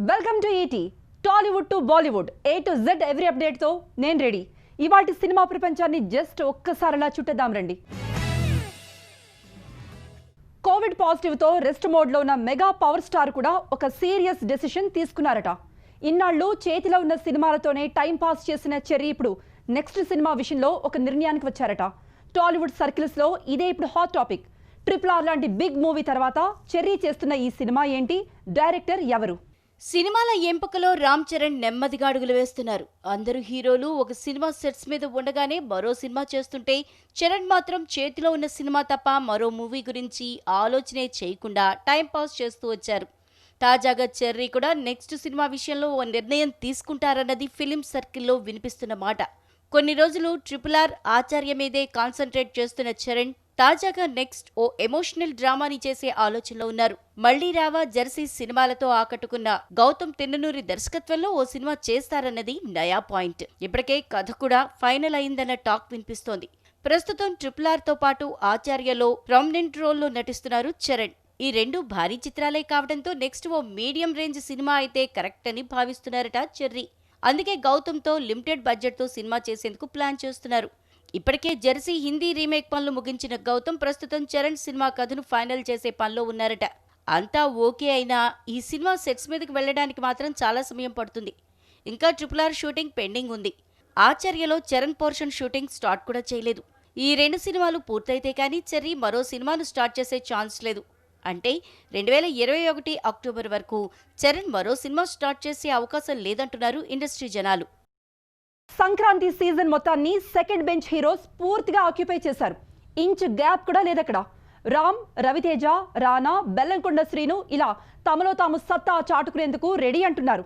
Welcome to ET. Tollywood to Bollywood, A to Z every update తో నేను ready. ఇవాటి cinema ప్రపంచాన్ని just ఒక్కసారిలా చుట్టేద్దాం రండి. కోవిడ్ పాజిటివ్ తో రెస్ట్ మోడ్ లో ఉన్న మెగా పవర్ స్టార్ కూడా ఒక సీరియస్ డెసిషన్ తీసుకున్నారట. ఇన్నాళ్ళు చేతిలో ఉన్న సినిమాలతోనే టైం పాస్ చేసిన చెర్రీ ఇప్పుడు నెక్స్ట్ సినిమా విషయంలో ఒక నిర్ణయానికి వచ్చారట. టాలీవుడ్ సర్కిల్స్ లో ఇదే ఇప్పుడు హాట్ టాపిక్. RRR లాంటి బిగ్ మూవీ తర్వాత చెర్రీ చేస్తున్న ఈ సినిమా ఏంటి, డైరెక్టర్ ఎవరు? సినిమాల ఎంపికలో రామ్ చరణ్ నెమ్మదిగా అడుగులు వేస్తున్నారు. అందరూ హీరోలు ఒక సినిమా సెట్స్ మీద ఉండగానే మరో సినిమా చేస్తుంటే చరణ్ మాత్రం చేతిలో ఉన్న సినిమా తప్ప మరో మూవీ గురించి ఆలోచనే చేయకుండా టైం పాస్ చేస్తూ వచ్చారు. తాజాగా చెర్రీ కూడా నెక్స్ట్ సినిమా విషయంలో ఓ నిర్ణయం తీసుకుంటారన్నది ఫిలిం సర్కిల్లో వినిపిస్తున్న మాట. కొన్ని రోజులు RRR ఆచార్య మీదే కాన్సన్ట్రేట్ చేస్తున్న చరణ్ తాజాగా నెక్స్ట్ ఓ ఎమోషనల్ డ్రామాని చేసే ఆలోచనలో ఉన్నారు. మళ్లీ రావా జెర్సీ సినిమాలతో ఆకట్టుకున్న గౌతమ్ తిన్ననూరి దర్శకత్వంలో ఓ సినిమా చేస్తారన్నది నయా పాయింట్. ఇప్పటికే కథ కూడా ఫైనల్ అయిందన్న టాక్ వినిపిస్తోంది. ప్రస్తుతం RRR తో పాటు ఆచార్యలో ప్రామినెంట్ రోల్లో నటిస్తున్నారు చరణ్. ఈ రెండు భారీ చిత్రాలే కావడంతో నెక్స్ట్ ఓ మీడియం రేంజ్ సినిమా అయితే కరెక్ట్ అని భావిస్తున్నారట చెర్రీ. అందుకే గౌతమ్తో లిమిటెడ్ బడ్జెట్తో సినిమా చేసేందుకు ప్లాన్ చేస్తున్నారు. ఇప్పటికే జెర్సీ హిందీ రీమేక్ పనులు ముగించిన గౌతమ్ ప్రస్తుతం చరణ్ సినిమా కథను ఫైనల్ చేసే పనిలో ఉన్నారట. అంతా ఓకే అయినా ఈ సినిమా సెట్స్ మీదకి వెళ్లడానికి మాత్రం చాలా సమయం పడుతుంది. ఇంకా RRR షూటింగ్ పెండింగ్ ఉంది. ఆచార్యలో చరణ్ పోర్షన్ షూటింగ్ స్టార్ట్ కూడా చేయలేదు. ఈ రెండు సినిమాలు పూర్తయితే కానీ చెర్రీ మరో సినిమాను స్టార్ట్ చేసే ఛాన్స్ లేదు. అంటే 2021 అక్టోబర్ వరకు చరణ్ మరో సినిమా స్టార్ట్ చేసే అవకాశం లేదంటున్నారు ఇండస్ట్రీ జనాలు. సంక్రాంతి సీజన్ మొత్తాన్ని సెకండ్ బెంచ్ హీరోస్ పూర్తిగా ఆక్యుపై చేశారు. ఇంచ్ గ్యాప్ కూడా లేదక్కడ. రామ్, రవితేజ, రానా, బెల్లంకొండ శ్రీను ఇలా తమలో తాము సత్తా చాటుకునేందుకు రెడీ అంటున్నారు.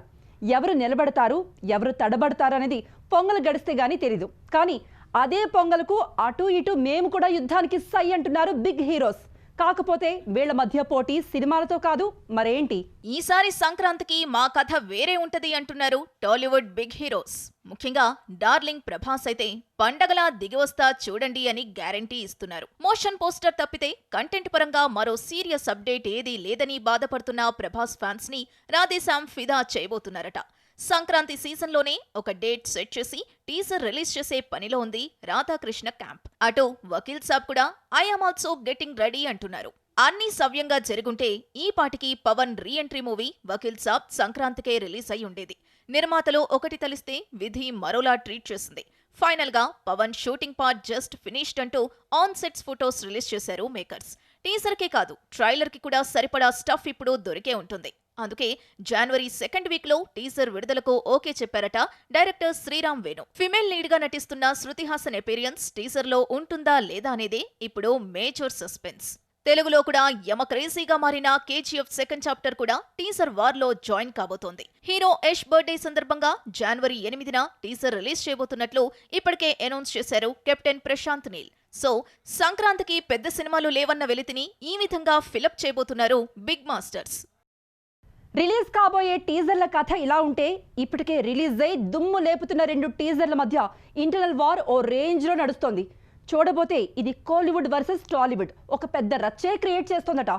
ఎవరు నిలబడతారు, ఎవరు తడబడతారు అనేది పొంగలు గడిస్తే గానీ తెలీదు. కానీ అదే పొంగలకు అటు ఇటు మేము కూడా యుద్ధానికి సై అంటున్నారు బిగ్ హీరోస్. కాకపోతే వీళ్ల మధ్య పోటీ సినిమాలతో కాదు మరేంటి. ఈసారి సంక్రాంతికి మా కథ వేరే ఉంటది అంటున్నారు టాలీవుడ్ బిగ్ హీరోస్. ముఖ్యంగా డార్లింగ్ ప్రభాస్ అయితే పండగలా దిగివస్తా చూడండి అని గ్యారంటీ ఇస్తున్నారు. మోషన్ పోస్టర్ తప్పితే కంటెంట్ పరంగా మరో సీరియస్ అప్డేట్ ఏదీ లేదని బాధపడుతున్న ప్రభాస్ ఫ్యాన్స్ ని రాధేశ్యామ్ ఫిదా చేయబోతున్నారట. సంక్రాంతి సీజన్లోనే ఒక డేట్ సెట్ చేసి టీజర్ రిలీజ్ చేసే పనిలో ఉంది రాధాకృష్ణ క్యాంప్. అటు వకీల్ సాబ్ కూడా ఐఎమ్ ఆల్సో గెట్టింగ్ రెడీ అంటున్నారు. అన్నీ సవ్యంగా జరుగుంటే ఈ పాటికి Pawan re-entry movie Vakeel Saab సంక్రాంతికే release అయి ఉండేది. నిర్మాతలు ఒకటి తలిస్తే విధి మరోలా ట్రీట్ చేసింది. ఫైనల్ గా Pawan shooting part just finished అంటూ ఆన్ సెట్స్ ఫోటోస్ రిలీజ్ చేశారు మేకర్స్. టీజర్ కే కాదు ట్రైలర్ కి కూడా సరిపడా స్టఫ్ ఇప్పుడు దొరికే ఉంటుంది. అందుకే జనవరి 2nd వీక్ లో టీజర్ విడుదలకు ఓకే చెప్పారట director Sriram Venu. Female lead గా నటిస్తున్న శృతి హాసన్ అపీరియన్స్ టీజర్ లో ఉంటుందా లేదా అనేదే ఇప్పుడు మేజర్ సస్పెన్స్. తెలుగులో కూడా యమ క్రేజీగా మారిన KGF సెకండ్ చాప్టర్ కూడా టీజర్ వార్ లో జాయిన్ కాబోతోంది. హీరో యష్ బర్త్డే సందర్భంగా జనవరి 8న టీజర్ రిలీజ్ చేయబోతున్నట్లు ఇప్పటికే అనౌన్స్ చేశారు కెప్టెన్ ప్రశాంత్ నీల్. సో సంక్రాంతికి పెద్ద సినిమాలు లేవన్న వెలితిని ఈ విధంగా ఫిలప్ చేయబోతున్నారు బిగ్ మాస్టర్స్. రిలీజ్ కాబోయే టీజర్ల కథ ఇలా ఉంటే ఇప్పటికే రిలీజ్ అయి దుమ్ము లేపుతున్న రెండు టీజర్ల మధ్య ఇంటర్నల్ వార్ ఓ రేంజ్ లో నడుస్తోంది. చూడబోతే ఇది కోలీవుడ్ వర్సెస్ టాలీవుడ్ ఒక పెద్ద రచ్చే క్రియేట్ చేస్తోందట.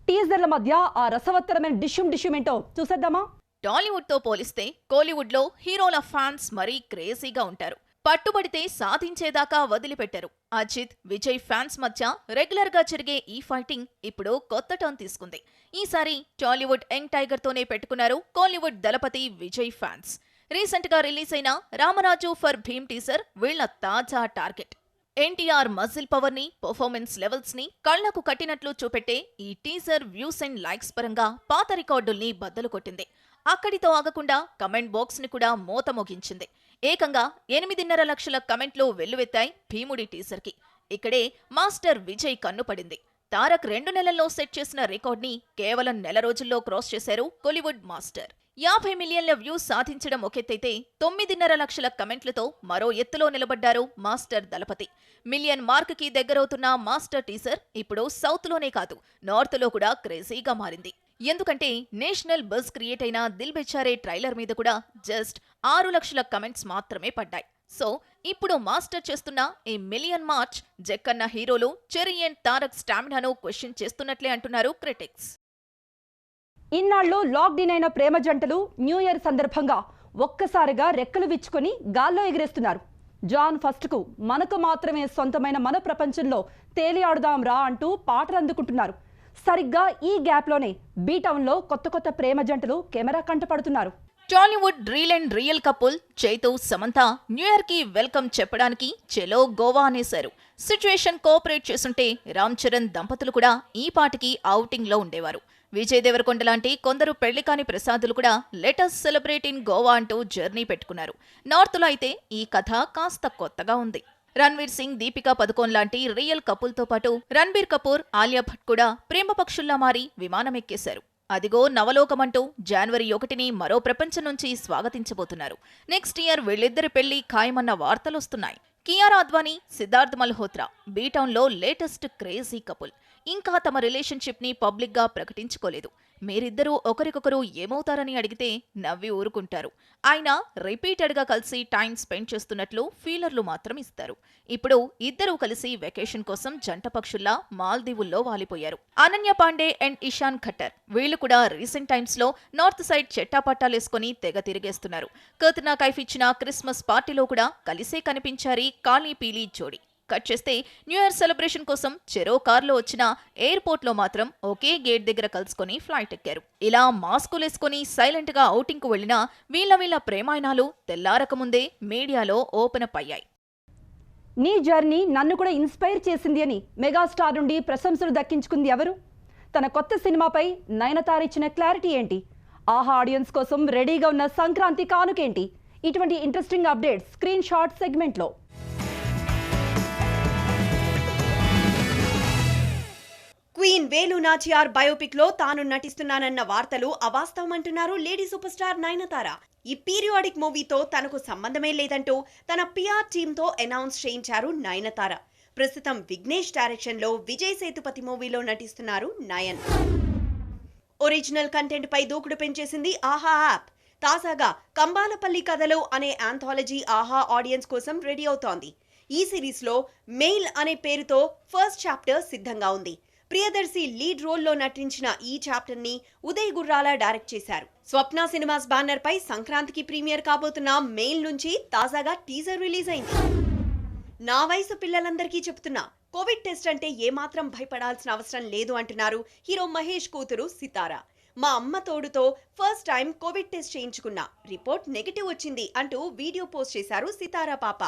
టీజర్ల మధ్య ఆ రసవత్తరమైన డిష్యూమ్ ఏంటో చూసేద్దామా. టాలీవుడ్ తో పోలిస్తే కోలీవుడ్ లో హీరోల ఫ్యాన్స్ మరీ క్రేజీగా ఉంటారు. పట్టుబడితే సాధించేదాకా వదిలిపెట్టారు. అజిత్, విజయ్ ఫ్యాన్స్ మధ్య రెగ్యులర్ గా జరిగే ఈ ఫైటింగ్ ఇప్పుడు కొత్త టర్న్ తీసుకుంది. ఈసారి టాలీవుడ్ యంగ్ టైగర్ తోనే పెట్టుకున్నారు కోలీవుడ్ దళపతి విజయ్ ఫ్యాన్స్. రీసెంట్ గా రిలీజ్ అయిన రామరాజు ఫర్ భీమ్ టీజర్ వీళ్ల తాజా టార్గెట్. ఎన్టీఆర్ మజిల్ పవర్ ని, పర్ఫార్మెన్స్ లెవెల్స్ ని కళ్లకు కట్టినట్లు చూపెట్టే ఈ టీజర్ వ్యూస్ అండ్ లైక్స్ పరంగా పాత రికార్డుల్ని బద్దలు కొట్టింది. అక్కడితో ఆగకుండా కమెంట్ బాక్స్ ని కూడా మోత మోగించింది. ఏకంగా 8.5 లక్షల కమెంట్లు వెల్లువెత్తాయి భీముడి టీజర్ కి. ఇక్కడే మాస్టర్ విజయ్ కన్నుపడింది. తారక్ 2 నెలల్లో సెట్ చేసిన రికార్డ్ ని కేవలం నెల రోజుల్లో క్రాస్ చేశారు కోలీవుడ్ మాస్టర్. 50 మిలియన్ల వ్యూస్ సాధించడం ఒకెత్తైతే 9.5 లక్షల కమెంట్లతో మరో ఎత్తులో నిలబడ్డారు మాస్టర్ దళపతి. మిలియన్ మార్క్ కి దగ్గరవుతున్న మాస్టర్ టీజర్ ఇప్పుడు సౌత్ లోనే కాదు నార్త్ లో కూడా క్రేజీగా మారింది. ఎందుకంటే నేషనల్ బజ్ క్రియేట్ అయిన దిల్ బెచారే ట్రైలర్ మీద కూడా జస్ట్ 6 లక్షల కమెంట్స్ మాత్రమే పడ్డాయి. సో ఇప్పుడు మాస్టర్ చేస్తున్న ఈ మిలియన్ మార్చ్ జక్కన్న హీరోలు చెర్రీ అండ్ తారక్ స్టామినాను క్వశ్చన్ చేస్తున్నట్లే అంటున్నారు క్రిటిక్స్. ఇన్నాళ్ళు లాక్డౌన్ అయిన ప్రేమ జంటలు న్యూ ఇయర్ సందర్భంగా ఒక్కసారిగా రెక్కలు విచ్చుకొని గాల్లో ఎగిరేస్తున్నారు. జాన్ ఫస్ట్కు మనకు మాత్రమే సొంతమైన మన ప్రపంచంలో తేలియాడుదాం రా అంటూ పాటలు అందుకుంటున్నారు. సరిగ్గా ఈ గ్యాప్లోనే బీటౌన్లో కొత్త ప్రేమ జంటలు కెమెరా కంటపడుతున్నారు. Tollywood reel and real couple Chaitu Samantha new year కి వెల్కమ్ చెప్పడానికి చెలో గోవా అనేశారు. సిచ్యువేషన్ కోఆపరేట్ చేస్తుంటే రామ్ చరణ్ దంపతులు కూడా ఈ పాటికి ఔటింగ్ లో ఉండేవారు. విజయ్ దేవరకొండ లాంటి కొందరు పెళ్లి కాని ప్రసాదులు కూడా లెటస్ సెలబ్రేట్ ఇన్ గోవా అంటూ జర్నీ పెట్టుకున్నారు. నార్త్ లో అయితే ఈ కథ కాస్త కొత్తగా ఉంది. రణ్వీర్ సింగ్, దీపికా పదుకోన్ లాంటి రియల్ కపుల్ తో పాటు రణ్బీర్ కపూర్, ఆలియా భట్ కూడా ప్రేమ పక్షుల్లా మారి విమానం ఎక్కేశారు. అదిగో నవలోకమంటూ జనవరి 1ని మరో ప్రపంచం నుంచి స్వాగతించబోతున్నారు. నెక్స్ట్ ఇయర్ వీళ్ళిద్దరి పెళ్లి ఖాయమన్న వార్తలొస్తున్నాయి. కియారా అద్వానీ, సిద్ధార్థ్ మల్హోత్రా బీటౌన్లో లేటెస్ట్ క్రేజీ కపుల్. ఇంకా తమ రిలేషన్షిప్ ని పబ్లిక్ గా ప్రకటించుకోలేదు. మీరిద్దరూ ఒకరికొకరు ఏమవుతారని అడిగితే నవ్వి ఊరుకుంటారు. ఆయన రిపీటెడ్ గా కలిసి టైం స్పెండ్ చేస్తున్నట్లు ఫీలర్లు మాత్రం ఇస్తారు. ఇప్పుడు ఇద్దరూ కలిసి వెకేషన్ కోసం జంట పక్షుల్లా మాల్దీవుల్లో వాలిపోయారు. అనన్య పాండే అండ్ ఇషాన్ ఖట్టర్ వీళ్లు కూడా రీసెంట్ టైమ్స్ లో నార్త్ సైడ్ చెట్టాపట్టాలేసుకుని తెగ తిరిగేస్తున్నారు. కత్రినా కైఫ్ ఇచ్చిన క్రిస్మస్ పార్టీలో కూడా కలిసే కనిపించారు కాళీ పీలీ జోడీ. కట్ చేస్తే న్యూ ఇయర్ సెలబ్రేషన్ కోసం చెరో కార్లో వచ్చిన ఎయిర్పోర్ట్ లో మాత్రం ఒకే గేట్ దగ్గర కలుసుకొని ఫ్లైట్ ఎక్కారు. ఇలా మాస్కులేసుకొని సైలెంట్ గా ఔటింగ్ కు వెళ్లిన వీళ్ళ ప్రేమాయణాలు తెల్లారకముందే మీడియాలో ఓపెన్ అప్ అయ్యాయి. నీ జర్నీ నన్ను కూడా ఇన్స్పైర్ చేసింది అని మెగాస్టార్ నుండి ప్రశంసలు దక్కించుకుంది ఎవరు? తన కొత్త సినిమాపై నయనతార ఇచ్చిన క్లారిటీ ఏంటి? ఆహా ఆడియన్స్ కోసం రెడీగా ఉన్న సంక్రాంతి కానుకేంటి? ఇటువంటి ఇంట్రెస్టింగ్ అప్డేట్స్ స్క్రీన్ షాట్ సెగ్మెంట్లో. క్వీన్ వేలు నాచియార్ బయోపిక్ లో తాను నటిస్తున్నానన్న వార్తలు అవాస్తవమంటున్నారు లేడీ సూపర్ స్టార్ నయనతార. ఈ పీరియాడిక్ మూవీతో తనకు సంబంధమే లేదంటూ తన పిఆర్ టీమ్ తో అనౌన్స్ చేయించారు నయనతార. ప్రస్తుతం విఘ్నేష్ డైరెక్షన్ లో విజయ్ సేతుపతి మూవీలో నటిస్తున్నారు నయన్. ఒరిజినల్ కంటెంట్ పై దూకుడు పెంచేసింది ఆహా యాప్. తాజాగా కంబాలపల్లి కథలు అనే ఆంథాలజీ ఆహా ఆడియన్స్ కోసం రెడీ అవుతోంది. ఈ సిరీస్ లో మెయిల్ అనే పేరుతో ఫస్ట్ చాప్టర్ సిద్ధంగా ఉంది. ప్రియదర్శి లీడ్ రోల్లో నటించిన ఈ చాప్టర్ ని ఉదయ్ గుర్రాల డైరెక్ట్ చేశారు. స్వప్న సినిమాస్ బ్యానర్ పై సంక్రాంతికి ప్రీమియర్ కాబోతున్న మెయిల్ నుంచి తాజాగా టీజర్ రిలీజ్ అయింది. నా వయసు పిల్లలందరికీ చెప్తున్నా, కోవిడ్ టెస్ట్ అంటే ఏమాత్రం భయపడాల్సిన అవసరం లేదు అంటున్నారు హీరో మహేష్ కూతురు సితారా. మా అమ్మ తోడుతో ఫస్ట్ టైం కోవిడ్ టెస్ట్ చేయించుకున్నా, రిపోర్ట్ నెగటివ్ వచ్చింది అంటూ వీడియో పోస్ట్ చేశారు సితారా పాప.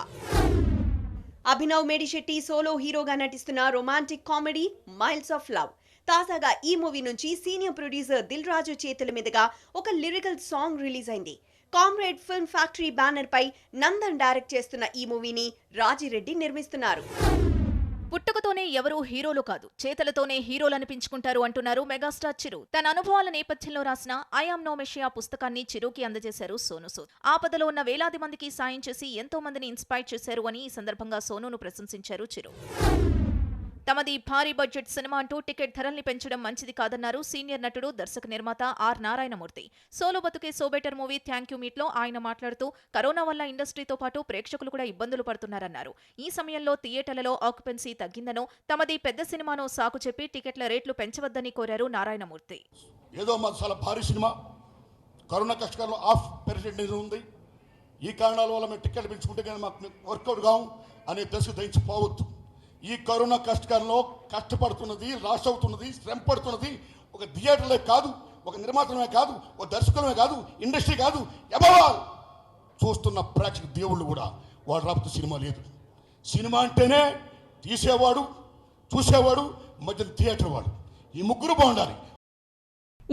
అభినవ్ మేడిశెట్టి సోలో హీరోగా నటిస్తున్న romantic comedy miles of love. తాజాగా ఈ మూవీ నుంచి సీనియర్ ప్రొడ్యూసర్ దిల్ రాజు చేతుల మీదుగా ఒక లిరికల్ సాంగ్ రిలీజ్ అయింది. కామ్రేడ్ ఫిల్మ్ ఫ్యాక్టరీ బ్యానర్ పై నందన్ డైరెక్ట్ చేస్తున్న ఈ మూవీని రాజిరెడ్డి నిర్మిస్తున్నారు. పుట్టుకతోనే ఎవరూ హీరోలు కాదు, చేతలతోనే హీరోలు అనిపించుకుంటారు అంటున్నారు మెగాస్టార్ చిరు. తన అనుభవాల నేపథ్యంలో రాసిన ఐ యామ్ నో మెషియా పుస్తకాన్ని చిరుకి అందజేశారు సోను సూద్. ఆపదలో ఉన్న వేలాది మందికి సాయం చేసి ఎంతో మందిని ఇన్స్పైర్ చేశారు అని ఈ సందర్భంగా సోనును ప్రశంసించారు చిరు. తమది భారీ బడ్జెట్ సినిమా అంటూ టికెట్ ధరల్ని పెంచడం మంచిది కాదన్నారు సీనియర్ నటుడు, దర్శక నిర్మాత ఆర్ నారాయణమూర్తి. సోలో బతుకే so better movie thank you meet లో ఆయన మాట్లాడుతూ కరోనా వల్ల ఇండస్ట్రీతో పాటు ప్రేక్షకులు కూడా ఇబ్బందులు పడుతున్నారన్నారు. ఈ సమయంలో థియేటర్లలో ఆక్యుపెన్సీ తగ్గిందనో, తమది పెద్ద సినిమానో సాకు చెప్పి టికెట్ల రేట్లు పెంచవద్దని కోరారు నారాయణమూర్తి. ఏదో మాది చాలా భారీ సినిమా, కరోనా కష్టకాలంలో ఆఫ్ పెరిగేది ఉంది, ఈ కారణాల వల్ల మేము టికెట్లు పెంచుకుంటే కానీ మాకు వర్కౌట్ కావు అని తెలుసు తెచ్చిపోవద్దు. ఈ కరోనా కష్టకాలంలో కష్టపడుతున్నది, లాస్ అవుతున్నది, శ్రమ పడుతున్నది ఒక థియేటర్లే కాదు, ఒక నిర్మాతమే కాదు, ఒక దర్శకులమే కాదు, ఇండస్ట్రీ కాదు, ఎవరు చూస్తున్న ప్రేక్షక దేవుళ్ళు కూడా. వాడు రాబోతు సినిమా లేదు. సినిమా అంటేనే తీసేవాడు, చూసేవాడు, మధ్య థియేటర్ వాడు, ఈ ముగ్గురు బాగుండాలి.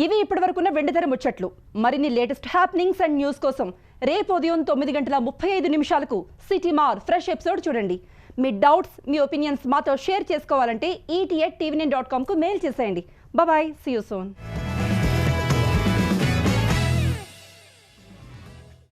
ఇవి ఇప్పటివరకున్న వెండితెర ముచ్చట్లు. మరిన్ని లేటెస్ట్ హ్యాపెనింగ్స్ అండ్ న్యూస్ కోసం రేపు ఉదయం 9:35 సిటీ మార్ ఫ్రెష్ ఎపిసోడ్ చూడండి. మీ డౌట్స్, మీ ఒపీనియన్స్ మాతో షేర్ చేసుకోవాలంటే ET@tvnine.com కు మెయిల్ చేసేయండి. Bye, see you soon.